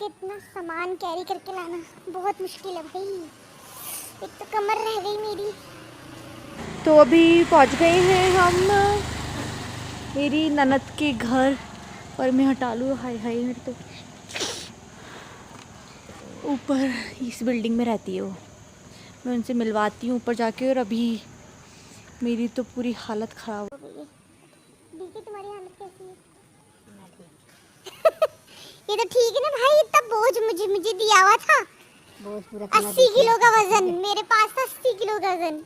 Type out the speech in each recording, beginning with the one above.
इतना सामान कैरी करके लाना बहुत मुश्किल है भाई, एक तो कमर रह गई मेरी। तो अभी पहुंच गए हैं हम मेरी ननद के घर। और मैं हटा लूँ, हाय हाय मेरे तो ऊपर इस बिल्डिंग में रहती है वो। मैं उनसे मिलवाती हूँ ऊपर जाके। और अभी मेरी तो पूरी हालत ख़राब हो गई है। दीदी तुम्हारी हालत कैसी है? ये तो ठीक है ना भाई, इतना बोझ मुझे दिया हुआ था। बोझ पूरा 80 किलो का वजन, मेरे पास था 80 किलो का वजन।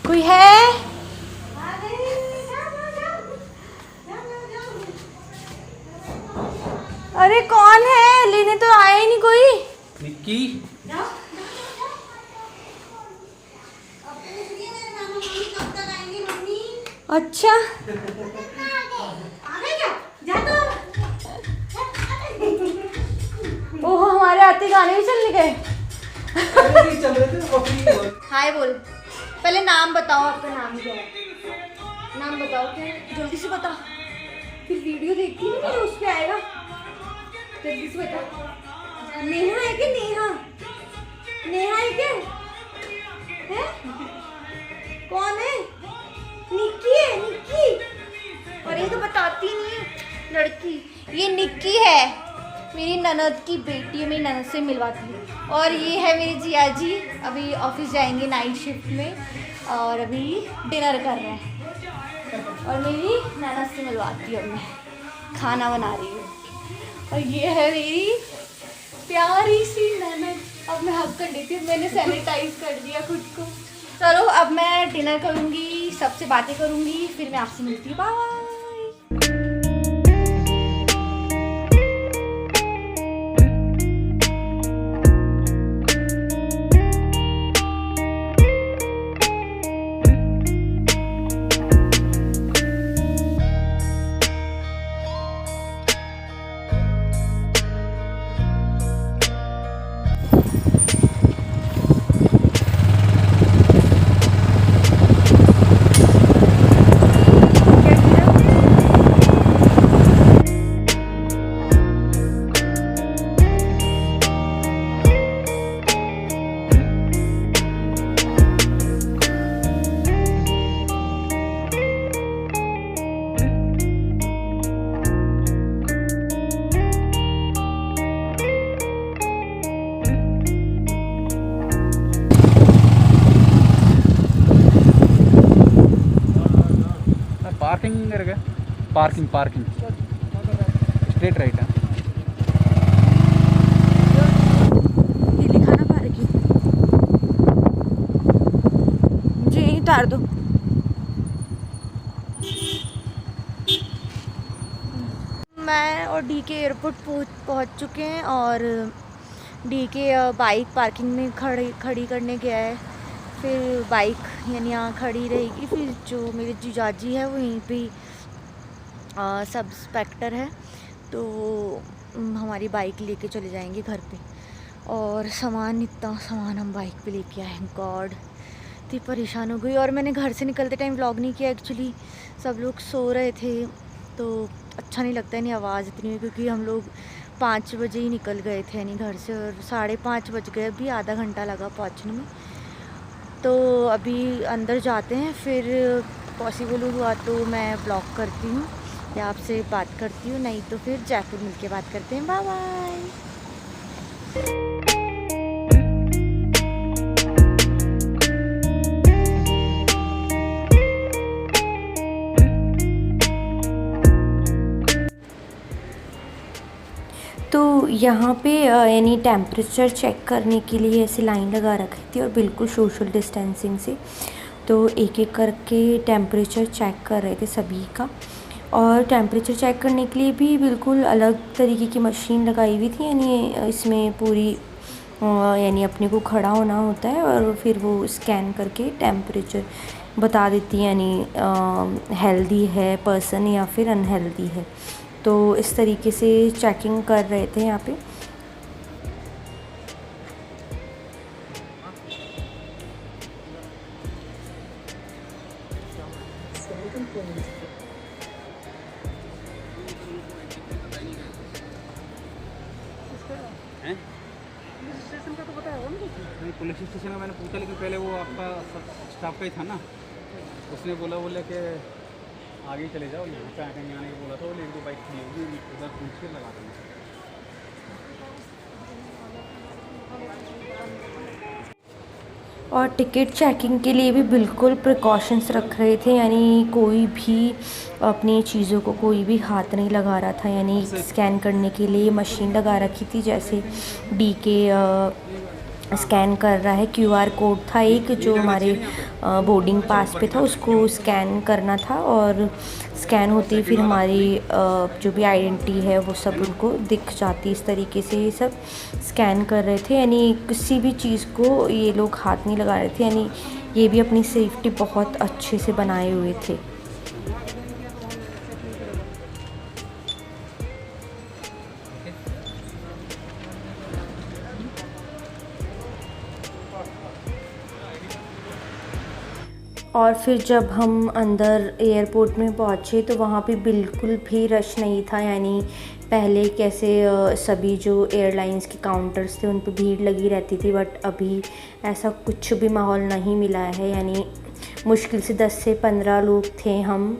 कोई है? अरे कौन है? लेने तो आया ही नहीं कोई। निक्की अच्छा ओह, हमारे आते गाने भी चलने गए। चल रहे थे। हाय बोल, पहले नाम बताओ, आपका नाम क्या है? नाम बताओ क्या है? जल्दी से बता, फिर वीडियो देखती ना मेरे उस पे आएगा। जल्दी से बता। नेहा है क्या? नेहा नेहा है क्या? है? कौन है? निक्की है, निक्की। और ये तो बताती नहीं है लड़की। ये निक्की है, मेरी ननद की बेटी है, मेरी ननद से मिलवाती है। और ये है मेरी जिया जी, अभी ऑफिस जाएंगे नाइट शिफ्ट में और अभी डिनर कर रहे हैं। और मेरी ननद से मिलवाती हूँ, मैं खाना बना रही हूँ। और ये है मेरी प्यारी सी ननद। अब मैं हक कर लेती हूँ, मैंने सैनिटाइज कर दिया खुद को। चलो अब मैं डिनर करूँगी, सबसे बातें करूँगी, फिर मैं आपसे मिलती हूँ। बाय। पार्किंग कर गए। पार्किंग पार्किंग स्ट्रेट राइट है। ये लिखा ना पार्किंग, मुझे यहीं उतार दो। मैं और डी के एयरपोर्ट पहुंच चुके हैं। और डी के बाइक पार्किंग में खड़ी करने गया है। फिर बाइक यानी यहाँ खड़ी रहेगी। फिर जो मेरे जीजाजी है वो यहीं पे सब इंस्पेक्टर है, तो हमारी बाइक लेके चले जाएंगे घर पे। और सामान, इतना सामान हम बाइक पे लेके आए हैं, गॉड इतनी परेशान हो गई। और मैंने घर से निकलते टाइम व्लॉग नहीं किया एक्चुअली, सब लोग सो रहे थे तो अच्छा नहीं लगता है, नहीं आवाज़ इतनी हुई, क्योंकि हम लोग 5 बजे ही निकल गए थे यानी घर से। और 5:30 बज गए, अभी आधा घंटा लगा पहुँचने में। तो अभी अंदर जाते हैं, फिर पॉसिबल हुआ तो मैं ब्लॉग करती हूँ या आपसे बात करती हूँ, नहीं तो फिर जयपुर मिलके बात करते हैं। Bye bye. तो यहाँ पे यानी टेम्परेचर चेक करने के लिए ऐसे लाइन लगा रखी थी और बिल्कुल सोशल डिस्टेंसिंग से। तो एक एक करके टेम्परेचर चेक कर रहे थे सभी का। और टेम्परेचर चेक करने के लिए भी बिल्कुल अलग तरीके की मशीन लगाई हुई थी, यानी इसमें पूरी यानी अपने को खड़ा होना होता है और फिर वो स्कैन करके टेम्परेचर बता देती है, यानी हेल्दी है पर्सन या फिर अनहेल्दी है। तो इस तरीके से चेकिंग कर रहे थे यहाँ पे। नहीं, पुलिस स्टेशन में मैंने पूछा, लेकिन पहले वो आपका स्टाफ का ही था ना, उसने बोला कि आगे ही चले जाओ, यहाँ पे आके आने को बोला था। वो एक दो बाइक खड़ी होगी, उधर पूछ के लगा देंगे। और टिकट चेकिंग के लिए भी बिल्कुल प्रिकॉशंस रख रहे थे, यानी कोई भी अपनी चीज़ों को कोई भी हाथ नहीं लगा रहा था। यानी स्कैन करने के लिए मशीन लगा रखी थी, जैसे डीके स्कैन कर रहा है। क्यूआर कोड था एक जो हमारे बोर्डिंग पास पे था, उसको स्कैन करना था, और स्कैन होते ही फिर हमारी जो भी आइडेंटिटी है वो सब उनको दिख जाती। इस तरीके से ये सब स्कैन कर रहे थे, यानी किसी भी चीज़ को ये लोग हाथ नहीं लगा रहे थे। यानी ये भी अपनी सेफ्टी बहुत अच्छे से बनाए हुए थे। और फिर जब हम अंदर एयरपोर्ट में पहुँचे तो वहाँ पे बिल्कुल भी रश नहीं था। यानी पहले कैसे सभी जो एयरलाइंस के काउंटर्स थे उन पे भीड़ लगी रहती थी, बट अभी ऐसा कुछ भी माहौल नहीं मिला है। यानी मुश्किल से 10 से 15 लोग थे हम,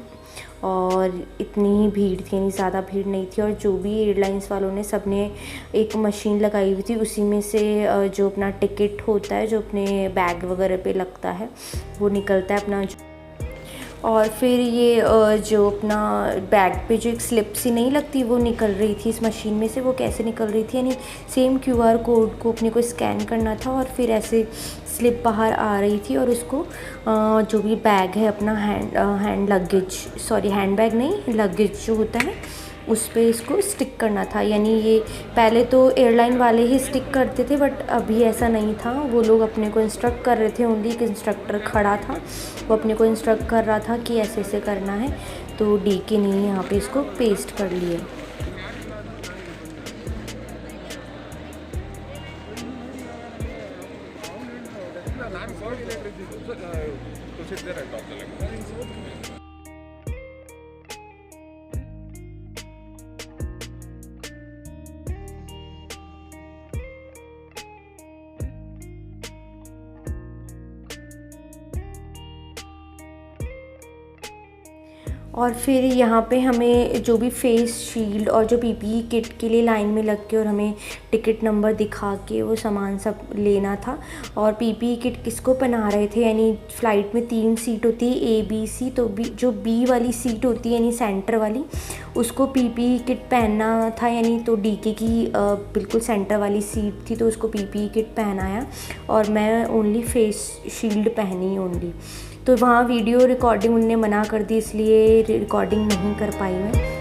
और इतनी ही भीड़ थी, यानी ज़्यादा भीड़ नहीं थी। और जो भी एयरलाइंस वालों ने सब ने एक मशीन लगाई हुई थी, उसी में से जो अपना टिकट होता है जो अपने बैग वगैरह पे लगता है वो निकलता है अपना। और फिर ये जो अपना बैग पे जो एक स्लिप सी नहीं लगती वो निकल रही थी इस मशीन में से। वो कैसे निकल रही थी, यानी सेम क्यूआर कोड को अपने को स्कैन करना था और फिर ऐसे स्लिप बाहर आ रही थी, और उसको जो भी बैग है अपना हैंड बैग नहीं, लगेज जो होता है उस पे इसको स्टिक करना था। यानी ये पहले तो एयरलाइन वाले ही स्टिक करते थे, बट अभी ऐसा नहीं था। वो लोग अपने को इंस्ट्रक्ट कर रहे थे, ओनली एक इंस्ट्रक्टर खड़ा था, वो अपने को इंस्ट्रक्ट कर रहा था कि ऐसे ऐसे करना है। तो डीके ने यहाँ पे इसको पेस्ट कर लिए। और फिर यहाँ पे हमें जो भी फेस शील्ड और जो पीपीई किट के लिए लाइन में लग के और हमें टिकट नंबर दिखा के वो सामान सब लेना था। और पीपीई किट किसको पहना रहे थे, यानी फ़्लाइट में 3 सीट होती है A B C, तो जो बी वाली सीट होती है यानी सेंटर वाली, उसको पीपीई किट पहनना था। यानी तो डीके की बिल्कुल सेंटर वाली सीट थी, तो उसको पीपीई किट पहनाया, और मैं ओनली फेस शील्ड पहनी ओनली। तो वहाँ वीडियो रिकॉर्डिंग उनने मना कर दी, इसलिए रिकॉर्डिंग नहीं कर पाई मैं।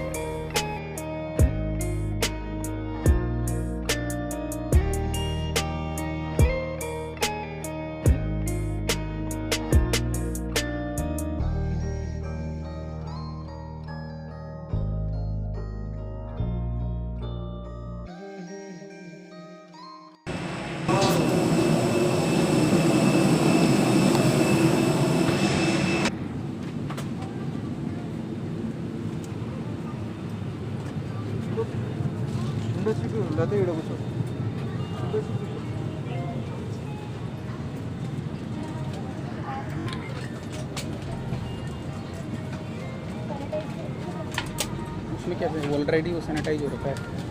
उसमें क्या है, ऑलरेडी वो सैनिटाइज हो रखा है।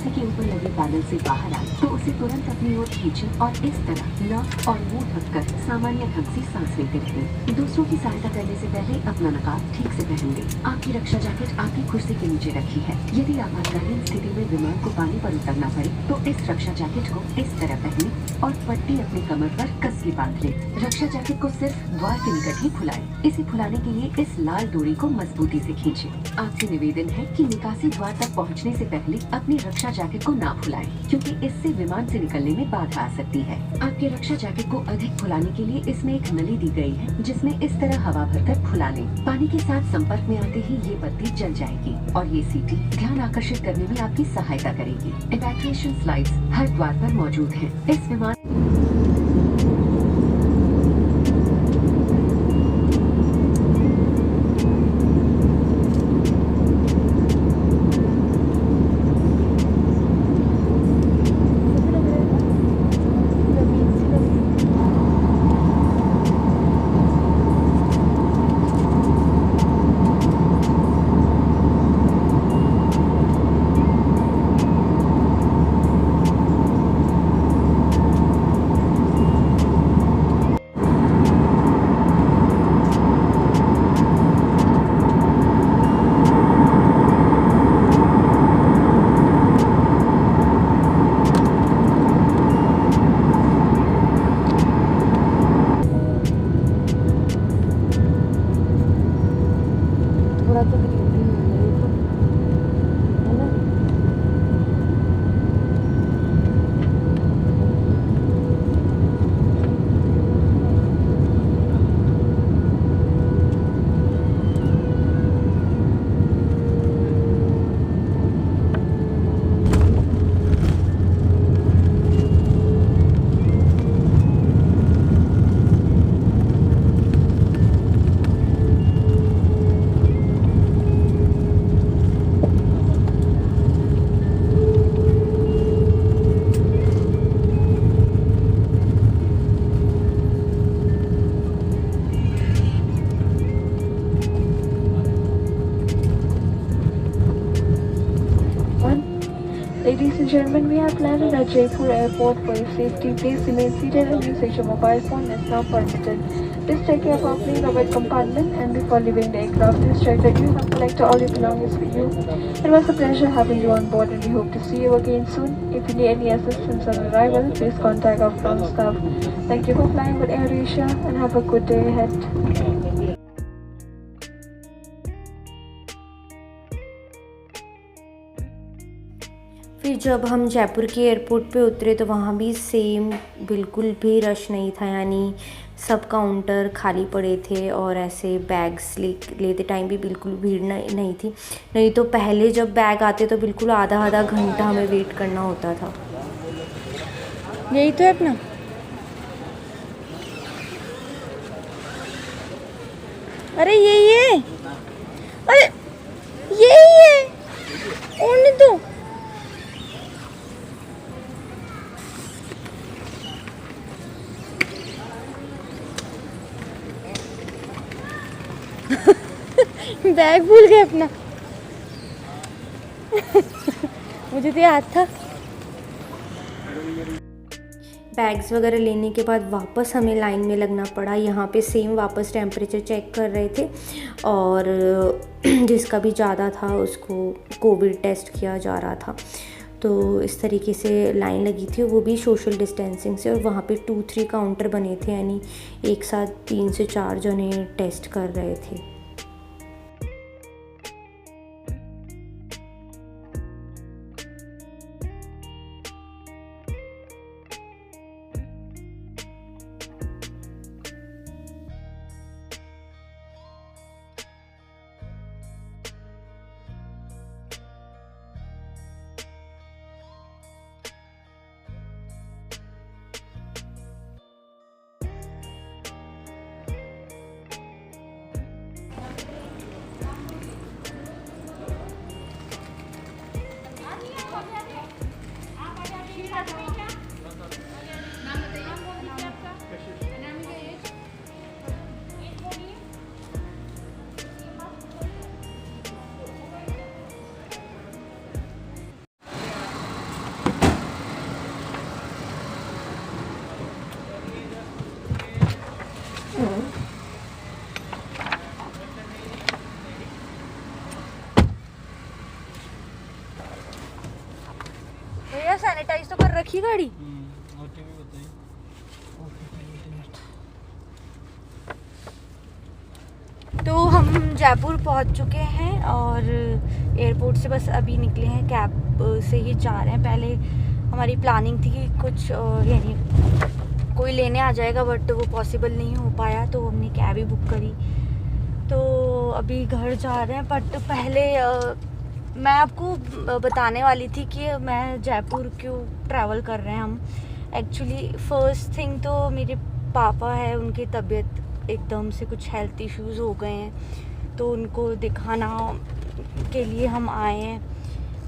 कुर्सी के ऊपर लगे पैनल से बाहर आए तो उसे तुरंत अपनी ओर खींचे और इस तरह नाक और मुंह ढककर सामान्य ढंग से सांस लेते रहे। दूसरों की सहायता करने से पहले अपना नकाब ठीक से पहन लें। आपकी रक्षा जैकेट आपकी कुर्सी के नीचे रखी है। यदि आपातकालीन स्थिति में विमान को पानी पर उतरना पड़े तो इस रक्षा जैकेट को इस तरह पहने और पट्टी अपने कमर पर कस के बांध ले। रक्षा जैकेट को सिर्फ द्वार के निकट ही फुलाएं। इसे फुलाने के लिए इस लाल डोरी को मजबूती से खींचें। आपसे निवेदन है कि निकासी द्वार तक पहुंचने से पहले अपनी रक्षा जैकेट को ना फुलाएं, क्योंकि इससे विमान से निकलने में बाधा आ सकती है। आपके रक्षा जैकेट को अधिक फुलाने के लिए इसमें एक नली दी गई है, जिसमें इस तरह हवा भरकर फुला लें। पानी के साथ संपर्क में आते ही ये बत्ती जल जाएगी और ये सीटी ध्यान आकर्षित करने में आपकी सहायता करेगी। इवैक्यूएशन स्लाइड्स हर द्वार पर मौजूद हैं। इस विमान Ladies and gentlemen, we have landed at Jaipur Airport. For your safety, please remain seated and usage of mobile phone is not permitted. Please take care of opening the overhead compartment and before leaving the aircraft, please check that you have collected all your belongings with you. It was a pleasure having you on board and we hope to see you again soon. If you need any assistance on arrival, please contact our ground staff. Thank you for flying with AirAsia and have a good day ahead. फिर जब हम जयपुर के airport पे उतरे तो वहाँ भी same बिल्कुल भी रश नहीं था, यानी सब काउंटर खाली पड़े थे और ऐसे बैग्स लेते टाइम भी बिल्कुल भीड़ नहीं थी। नहीं तो पहले जब बैग आते तो बिल्कुल आधा घंटा हमें वेट करना होता था। यही तो है अपना। अरे यही है, अरे यही है, और नहीं तो बैग भूल गए अपना। मुझे तो याद था। बैग्स वगैरह लेने के बाद वापस हमें लाइन में लगना पड़ा। यहाँ पे सेम वापस टेम्परेचर चेक कर रहे थे और जिसका भी ज़्यादा था उसको कोविड टेस्ट किया जा रहा था। तो इस तरीके से लाइन लगी थी, वो भी सोशल डिस्टेंसिंग से। और वहाँ पे 2-3 काउंटर बने थे, यानी एक साथ 3 से 4 जने टेस्ट कर रहे थे। सैनिटाइज तो कर रखी गाड़ी। तो हम जयपुर पहुंच चुके हैं और एयरपोर्ट से बस अभी निकले हैं, कैब से ही जा रहे हैं। पहले हमारी प्लानिंग थी कि कुछ यानी कोई लेने आ जाएगा, बट वो पॉसिबल नहीं हो पाया, तो हमने कैब ही बुक करी। तो अभी घर जा रहे हैं, बट पहले मैं आपको बताने वाली थी कि मैं जयपुर क्यों ट्रैवल कर रहे हैं हम। एक्चुअली फ़र्स्ट थिंग तो मेरे पापा है, उनकी तबीयत एकदम से कुछ हेल्थ इश्यूज़ हो गए हैं, तो उनको दिखाना के लिए हम आए हैं।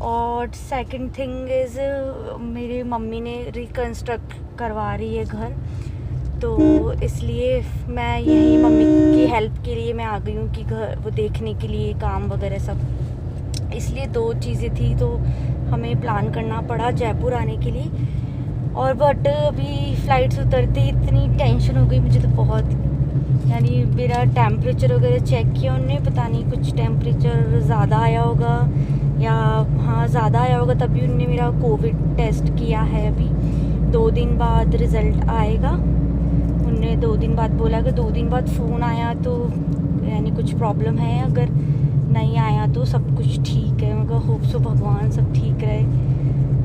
और सेकंड थिंग इज़ मेरी मम्मी ने रिकन्स्ट्रक्ट करवा रही है घर, तो इसलिए मैं यही मम्मी की हेल्प के लिए मैं आ गई हूँ कि घर वो देखने के लिए काम वगैरह सब। इसलिए 2 चीज़ें थी, तो हमें प्लान करना पड़ा जयपुर आने के लिए। और बट अभी फ़्लाइट से उतरते ही इतनी टेंशन हो गई मुझे तो बहुत, यानी मेरा टेम्परेचर वगैरह चेक किया उन्होंने, पता नहीं कुछ टेम्परेचर ज़्यादा आया होगा या हाँ ज़्यादा आया होगा, तभी उन्होंने मेरा कोविड टेस्ट किया है। अभी 2 दिन बाद रिज़ल्ट आएगा। उन्होंने 2 दिन बाद बोला कि 2 दिन बाद फ़ोन आया तो यानी कुछ प्रॉब्लम है, अगर नहीं आया तो सब कुछ ठीक है। मगर होप सो भगवान सब ठीक रहे,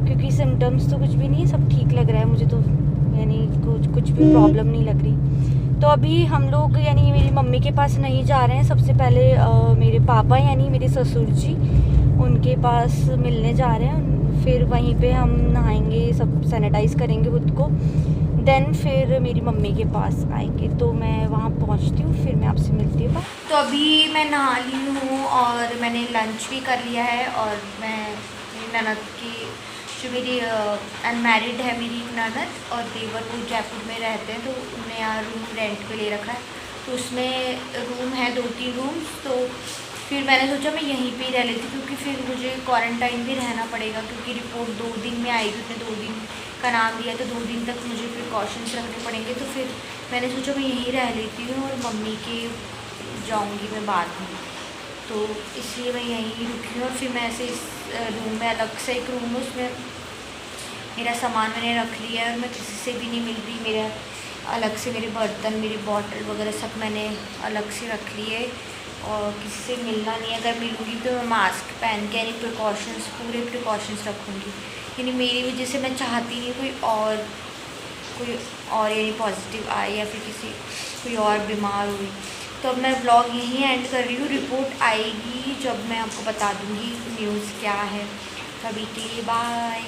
क्योंकि सिम्टम्स तो कुछ भी नहीं, सब ठीक लग रहा है मुझे तो, यानी कुछ भी प्रॉब्लम नहीं लग रही। तो अभी हम लोग यानी मेरी मम्मी के पास नहीं जा रहे हैं, सबसे पहले मेरे पापा यानी मेरे ससुर जी, उनके पास मिलने जा रहे हैं। फिर वहीं पे हम नहाएंगे, सब सैनिटाइज़ करेंगे खुद को, देन फिर मेरी मम्मी के पास आएंगे। तो मैं वहाँ पहुँचती हूँ, फिर मैं आपसे मिलती हूँ। तो अभी मैं नहा ली हूँ और मैंने लंच भी कर लिया है, और मैं मेरी ननद की जो मेरी अनमैरिड है मेरी ननद और देवर, वो जयपुर में रहते हैं, तो उन्होंने यहाँ रूम रेंट पे ले रखा है, तो उसमें रूम है 2-3 रूम्स। तो फिर मैंने सोचा मैं यहीं पे ही रह लेती, क्योंकि फिर मुझे क्वारंटाइन भी रहना पड़ेगा, क्योंकि रिपोर्ट 2 दिन में आएगी, उसने 2 दिन का नाम दिया, तो 2 दिन तक मुझे प्रिकॉशंस रखने पड़ेंगे। तो फिर मैंने सोचा मैं यहीं रह लेती हूँ और मम्मी के जाऊँगी मैं बाद में, तो इसलिए मैं यहीं रुकी हूँ। और फिर मैं ऐसे इस रूम में, अलग से एक रूम है, उसमें मेरा सामान मैंने रख लिया है और मैं किसी से भी नहीं मिल रही। मेरा अलग से मेरे बर्तन, मेरी बॉटल वगैरह सब मैंने अलग से रख लिए, और किसी से मिलना नहीं। अगर मिलूँगी तो मैं मास्क पहन के यानी प्रिकॉशंस, पूरे प्रिकॉशंस रखूँगी, यानी मेरी वजह से मैं चाहती नहीं कोई और यानी पॉजिटिव आए या फिर कोई और बीमार हुई। तो अब मैं ब्लॉग यहीं एंड कर रही हूँ। रिपोर्ट आएगी जब मैं आपको बता दूँगी न्यूज़ क्या है। तभी के लिए बाय।